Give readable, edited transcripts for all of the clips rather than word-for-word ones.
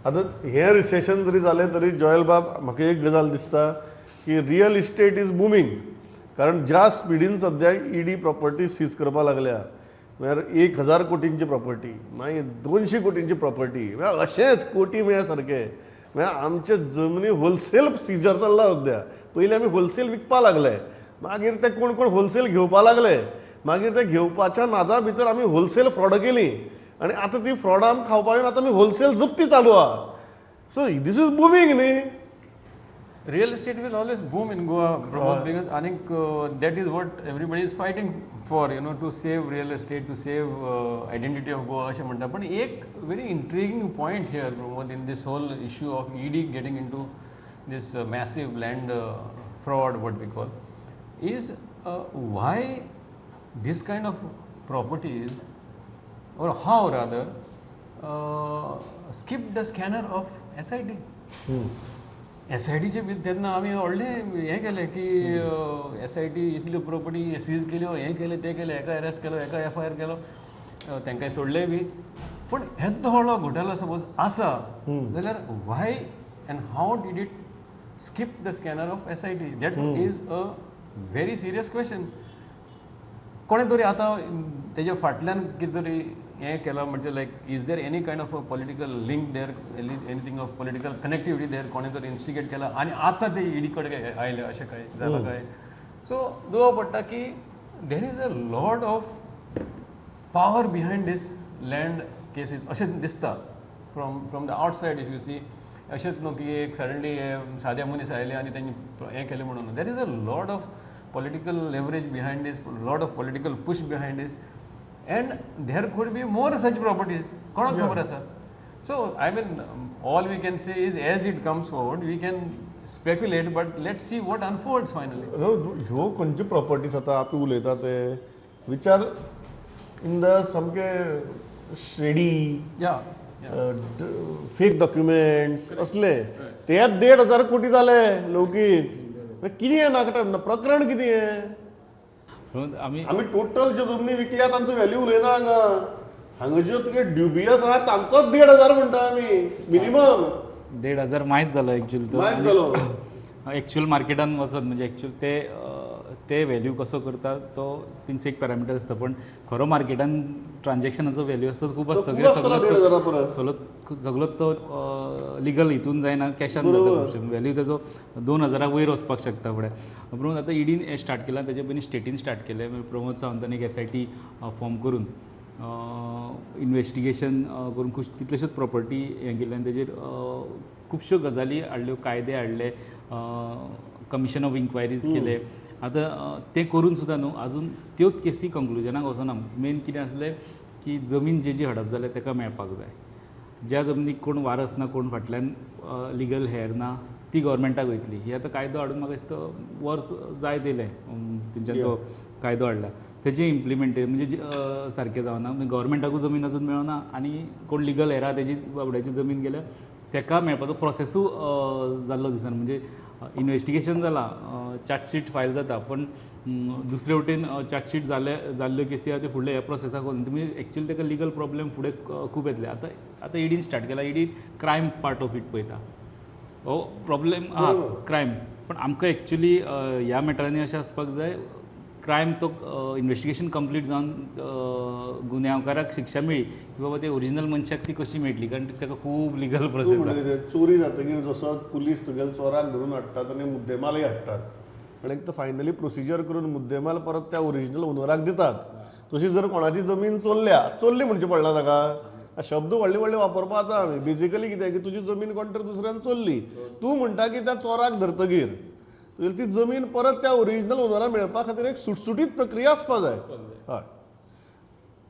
आतां हें रिसेशन जरी जालें तरी जॉयल बाब म्हाका एक गजाल दिसता की रियल इस्टेट इज बुमींग. कारण ज्या स्पिडीन सद्याक ईडी प्रॉपर्टी सीज करपाक लागल्या, म्हळ्यार 1000 कोटींची प्रॉपर्टी, मागीर 200 कोटींची प्रॉपर्टी, म्हळ्यार अशेंच कोटी मेळ्या सारके. म्हळ्यार आमचे जमनी होलसेल सिजर चल्ला सद्या. पयलीं आमी होलसेल विकपा लागले, मागीर ते कोण कोण होलसेल घेवपा लागले, मागीर ते घेवपाच्या नादा भितर आमी होलसेल फ्रॉड केली आनी आतां ती फ्रॉडां आमी खावपा येवन आतां आमी होलसेल जप्ती चालू आहा. सो दीस इज बुमींग न्ही. Real estate will always boom in Goa, Pramod, because I think that is what everybody is fighting for, you know, to save real estate, to save identity of Goa. अशें म्हणटा. पण एक very intriguing point here, Pramod, in this whole issue of ED getting into this massive land fraud, what we call, is why this kind of properties, or how rather, skip the scanner of SIT. SITचे बी तेन्ना आमी व्हडले हें केलें की SIT इतल्यो property seize केल्यो, हें केलें तें केलें, एका अरेस्ट केलो, एका FIR केलो, तांकां सोडले बी. पूण येदो व्हडलो घोटालो सपोज आसा जाल्यार why and how did it skip the scanner of SIT? That is a very serious question. कोणें तरी आतां तेज्या फाटल्यान कितें तरी हें केलां, म्हणजे like is there any kind of a political link there, anything of political connectivity there, कोणें तरी इन्स्टिगेट केला आनी आतां ते ईडी कडेन आयले अशें काय जालां काय? सो दुवा पडटा की there is a lot of power behind this land cases अशें दिसता from the outside. If you see, अशेंच न्हू की एक सडनली सादे मनीस आयले आनी तांणी हें केलें म्हणून. देर is a lot of political leverage behind this, lot of political push behind this, and there could be more such properties. Konak khabar asa? So I mean, all we can say is as it comes forward we can speculate, but let's see what unfolds finally. ह्यो खंयच्यो properties आतां आमी उलयता ते विचार in the सामके शेडी, fake documents असले, ते 1,500 कोटी जाले लौकीक. कितें नाका प्रकरण कितें? आमी टोटल ज्यो जमनी विकल्या तांचो व्हॅल्यू उलयना हांगा. हांगा ज्यो तुगे ड्युबियस आहा तांचोच 1,500 म्हणटा आमी मिनिमम. 1,500 माहीत जालो एक्चुअली तो. माहीत जालो एक्चुअल मार्केटान वचत म्हणजे एक्चुअल ते व्हॅल्यू कसो करता तो तेंचो एक पॅरामिटर आसता. पण खरो मार्केटान ट्रान्जॅक्शनाचो व्हॅल्यू आसता खूब आसता. सगळो तो लिगल हितून जायना, कॅशान जाता. व्हॅल्यू तेजो 2,000 वयर वचपाक शकता फुडें. प्रमोद आतां ईडीन हें स्टार्ट केलां, तेजे पयलीं स्टेटीन स्टार्ट केलें. प्रमोद सावंतान एक SIT फॉर्म करून इन्वेस्टिगेशन करून कितल्योश्योच प्रॉपर्टी हें केलें आनी तेजेर खुबश्यो गजाली हाडल्यो, कायदे हाडले, कमिशन ऑफ इन्क्वायरीज केले. आतां तें करून सुद्दां न्हू आजून त्योच केसी कंक्लुजनाक वचना. मेन कितें आसलें की जमीन जी हडप जाल्या ताका मेळपाक जाय. ज्या जमनीक कोण वारस ना, कोण फाटल्यान लिगल हेर ना, ती गव्हर्मेंटाक वयतली. ही आतां कायदो हाडून म्हाका दिसता वर्स जायत येयलें तेंच्यान तो कायदो हाडला. तेजें इम्प्लिमेंटेशन म्हणजे सारकें जावना. गव्हर्मेंटाकूय जमीन अजून मेळना आनी कोण लिगल हेरा तेजी बाबड्याची जमीन गेल्या ताका मेळपाचो प्रोसेसूय जाल्लो दिसना. म्हणजे इन्वेस्टिगेशन जालां, चार्जशीट फायल जाता, पण दुसरे वटेन चार्जशीट जाल्ल्यो केसी आहा त्यो फुडले ह्या प्रोसेसाक वचून म्हणजे एक्चुअली ताका लिगल प्रॉब्लेम फुडें खूब येतले. आतां ईडीन स्टार्ट केला. ED crime part of it पळयता. हो प्रॉब्लेम आहा क्रायम, पण आमकां एक्चुअली ह्या मॅटरांनी अशें आसपाक जाय क्रायम तो इन्वेस्टिगेशन कंप्लीट जावन गुन्यांवकाराक शिक्षा मेळ्ळी की बाबा ते ओरिजिनल मनशाक ती कशी मेळटली, कारण ताका खूब लिगल प्रोसेस आसा. चोरी जातकीर जसो पुलीस तुगेले चोराक धरून हाडटात आनी मुद्देमालय हाडटात आनी तो फायनली प्रोसिजर करून मुद्देमाल परत त्या ओरिजिनल ओनराक दितात. तशी जर कोणाची जमीन चोरली म्हणचे पडना ताका. शब्द व्हडले व्हडले वापरपा जाता आमी. बेजिकली कितें की तुजी जमीन कोण तर दुसऱ्यान चोरली, तूं म्हणटा की त्या चोराक धरतकीर ती जमीन परत त्या ओरिजिनल ओनराक मेळपा खातीर एक सुटसुटीत प्रक्रिया आसपा जाय. हय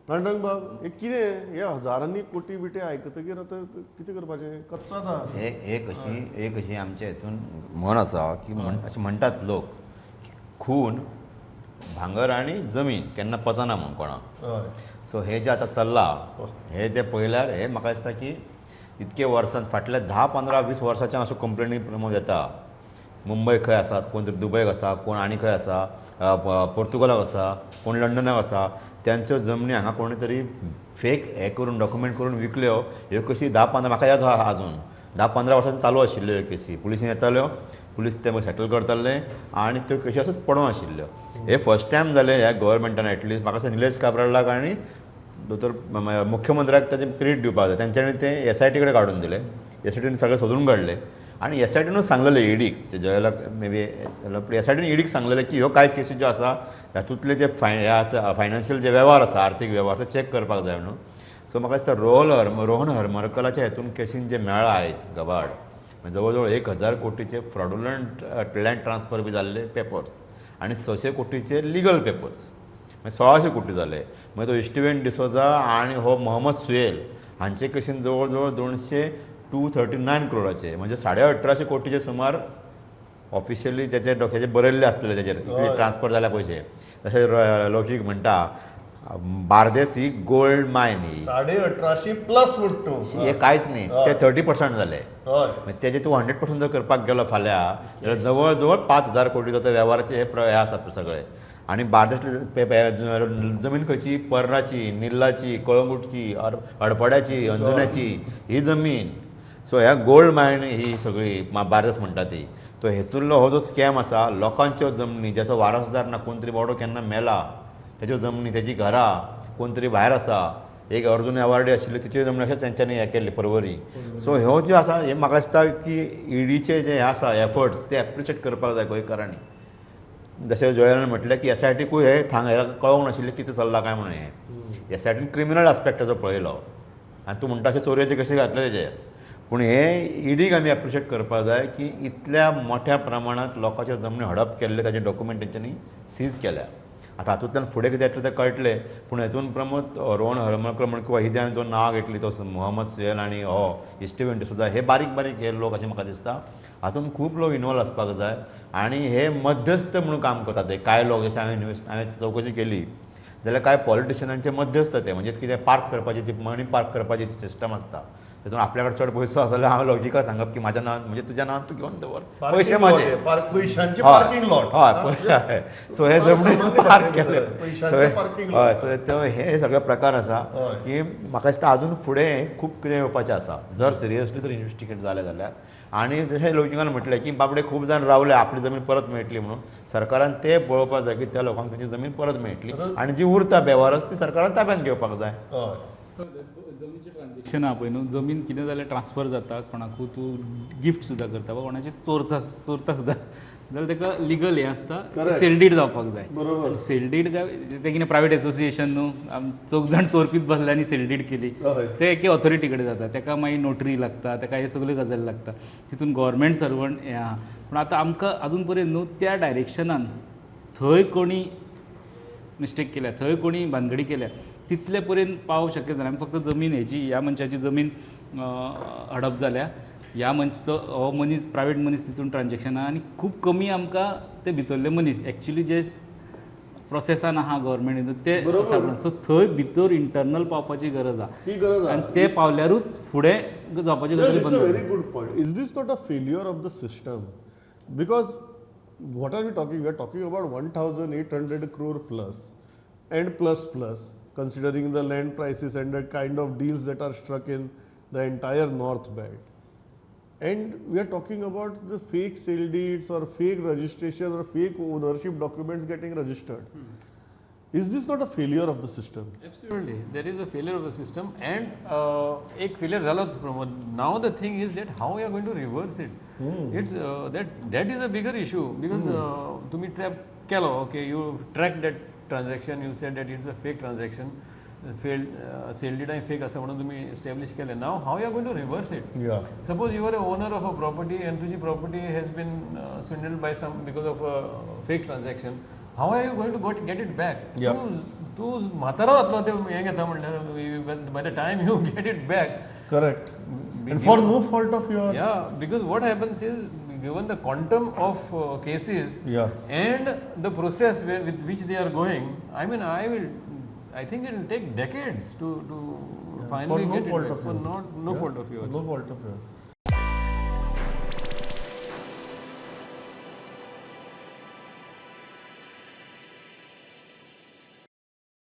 पांडुरंग बाब, हे कितें हे हजारांनी कोटी बिटी आयकतकीर आतां कितें करपाचें? कच्चा आसा. एक अशी आमच्या हितून म्हण आसा की अशें म्हणटात लोक खून, भांगर आनी जमीन केन्ना पचना म्हूण कोणाक. सो हे जें आतां चल्लां हे तें पळयल्यार हे म्हाका दिसता की इतके वर्सान फाटल्या 10-15-20 वर्सांच्यान अश्यो कंप्लेनी प्रमोद येता. मुंबय खंय आसात, कोण तरी दुबयक आसा, कोण आनी खंय आसा, पोर्तुगालाक आसा, कोण लंडनाक आसा, त्यांच्यो जमनी हांगा कोणी तरी फेक हे करून डॉक्युमेंट करून विकल्यो. ह्यो कशी 10-15 म्हाका याद आहा अजून 10-15 वर्सांनी चालू आशिल्ल्यो ह्यो केसी. पुलिसीन येताल्यो, पुलीस ते सेटल करताले आनी त्यो कशी अश्योच पडून आशिल्ल्यो. हे फर्स्ट टायम जालें ह्या गव्हर्मेंटान एटलिस्ट. म्हाका दिसता निलेश काब्रालाक आनी दोतोर मुख्यमंत्र्याक ताचें क्रेडीट दिवपाक जाय. तेंच्यांनी ते SIT कडेन काडून दिले. SITन सगळें सोदून काडलें आनी SITनूच सांगलेलें ईडीक जे जयलाक मे बी SITन ईडीक सांगलेलें की ह्यो कांय केसी ज्यो आसा हातूंतले जे फायनान्शियल जे वेव्हार आसा, आर्थीक वेव्हार ते चॅक करपाक जाय म्हणून. सो म्हाका दिसता रोहन हरमळकराच्या हेतून केसीन जे मेळ्ळा आयज गबाड जवळ जवळ 1000 कोटीचे फ्रॉडुलंट लँड ट्रान्सफर बी जाल्ले पेपर्स आनी 600 कोटीचे लिगल पेपर्स, 1600 कोटी जाले. मागीर तो इस्टिवेन डिसोजा आनी हो मोहम्मद सुहेल हांचे केसीन जवळ जवळ 239 करोडाचे म्हणजे 18.5 कोटीचे सुमार ऑफिशियली त्याचे डोक्याचे बरयल्ले आसलेले तेजेर इतले ट्रान्सफर जाल्या पयशे. तशें लौकीक म्हणटा बार्देस ही गोल्ड मायन ही 18.5 प्लस म्हणटा हे कांयच न्ही, ते 30% जाले. हय तेजे तूं 100% जर करपाक गेलो फाल्यां जाल्यार जवळ जवळ 5000 कोटीचो ते वेव्हाराचे हे आसा सगळे. आनी बार्देसली जमीन खंयची पर्राची, निल्लाची, कळंगूटची, अडफड्याची, अंजुण्याची ही जमीन. सो ह्या गोल्ड मायन ही सगळी बार्देस म्हणटा ती. तो हेतूंतलो हो जो स्कॅम आसा लोकांच्यो जमनी ज्याचो वारसदार ना, कोण तरी बाबडो केन्ना मेला तेज्यो जमनी, तेजी घरां, कोण तरी भायर आसा, एक अर्जून अवॉर्डी आशिल्ली तिच्यो जमनी अशें तेंच्यांनी हें केल्ली परवरी. सो ह्यो ज्यो आसा हे म्हाका दिसता की ईडीचे जे आसा एफर्ट्स ते एप्रिशिएट करपाक जाय गोंयकारांनी. जशें जोयान म्हटलें की SITकूय हे कळोंक नाशिल्लें कितें चल्लां काय म्हणून हें. SITन क्रिमिनल आस्पेक्ट ताचो पळयलो आनी तूं म्हणटा अशें चोरयेचे कशें घातले तेजेर. पूण हे ईडीक आमी एप्रिशिएट करपाक जाय की इतल्या मोठ्या प्रमाणांत लोकांच्यो जमनी हडप केल्ले ताचे डॉक्युमेंट तेंच्यांनी सीज केल्या. आतां हातूंतल्यान फुडें कितें येतलें तें कळटलें. पूण हेतून प्रमोद रोहन हरमळकर म्हण किंवा ही जे हांवें दोन नांवां घेतली तो मोहम्मद सुहेल आनी हो इस्टिवेन डिसोजा हे बारीक बारीक हे लोक अशें म्हाका दिसता. हातूंत खूब लोक इनवॉल्व आसपाक जाय आनी हे मध्यस्थ म्हणून काम करतात. ते कांय लोक जशें हांवें चवकशी केली जाल्यार कांय पॉलिटिशियनांचे मध्यस्थ ते म्हणजे कितें पार्क करपाची जी मनी पार्क करपाची सिस्टम आसता तितून आपल्या कडेन चड पयसो आसा जाल्यार हांव लौकिका सांगप की म्हाज्या नांवान म्हणजे तुज्या नांवान तूं घेवन दवर पयशे म्हाजे पैशांचे पार्किंग लॉट. हय सो हे जमनी पार्क केले. पैशांचे पार्किंग हय सो तो हे सगळे प्रकार आसा की म्हाका दिसता अजून फुडें खूब कितें येवपाचें आसा जर सिरियसली जर इन्वेस्टिगेट जालें जाल्यार. आनी जशें लौकिकान म्हटलें की बाबडे खूब जाण रावले आपली जमीन परत मेळटली म्हणून. सरकारान ते पळोवपाक जाय की त्या लोकांक तेंची जमीन परत मेळटली आनी जी उरता बेवारस ती सरकारान ताब्यांत घेवपाक जाय. जमीनचें ट्रान्जॅक्शन आहा पळय न्हू, जमीन कितें जाल्यार ट्रान्सफर जाता कोणाकूय तूं गिफ्ट सुद्दां करता वा कोणाचें चोरता सुद्दां जाल्यार ताका लिगल हें आसता सेलडीड जावपाक जाय. बरोबर. सेलडीड काय तें कितें प्रायवेट एसोसिएशन न्हू, चौग जाण चोरपीत बसल्यांनी सेलडीड केली ते एके ऑथॉरिटी कडेन जाता. ताका मागीर नोटरी लागता, ताका हे सगल्यो गजाली लागता. तितून गव्हर्मेंट सर्वंट हें आहा. पूण आतां आमकां आजून पर्यंत न्हू त्या डायरेक्शनान थंय कोणी मिस्टेक केल्या, थंय कोणी भानगडी केल्या तितले पर्यंत पावूंक शक्य जालें. आमी फक्त जमीन हेची ह्या मनशाची जमीन हडप जाल्या, ह्या मनशाचो हो मनीस प्रायवेट मनीस तितून ट्रान्जॅक्शनां आनी खूब कमी आमकां ते भितरले मनीस एक्चुली जे प्रोसेसान आहा गव्हर्मेंट ते सापडना. सो थंय भितर इंटरनल पावपाची गरज आहा आनी ते पावल्यारूच फुडें जावपाची गरज बंद. Very good point. Is this not a failure of the system? Because what are we talking? We are talking about 1,800 crore plus and plus considering the land prices and the kind of deals that are struck in the entire north belt. And we are talking about the fake sale deeds or fake registration or fake ownership documents getting registered. Is this not a failure of the system? Absolutely, there is a failure of the system and एक failure झालाच Pramod. Now the thing is that how we are going to reverse it. It's that is a bigger issue because तुम्ही trap केलो, okay, you tracked that transaction, you said that it's a fake transaction, failed sale deed and fake असं म्हणून तुम्ही establish केले. Now how you are going to reverse it? Yeah. Suppose you are a owner of a property and तुझी property has been swindled by some because of a fake transaction. How are you going to get it back? Yeah. तू म्हातारा जातलो ते हे घेता म्हणल्यार by the time you get it back. Correct. And for no fault of yours. Yeah, because what happens is given the quantum of cases and the process with which they are going, I mean I think it will take decades to finally for no get fault it back. of For yours. no fault of yours. No fault of yours.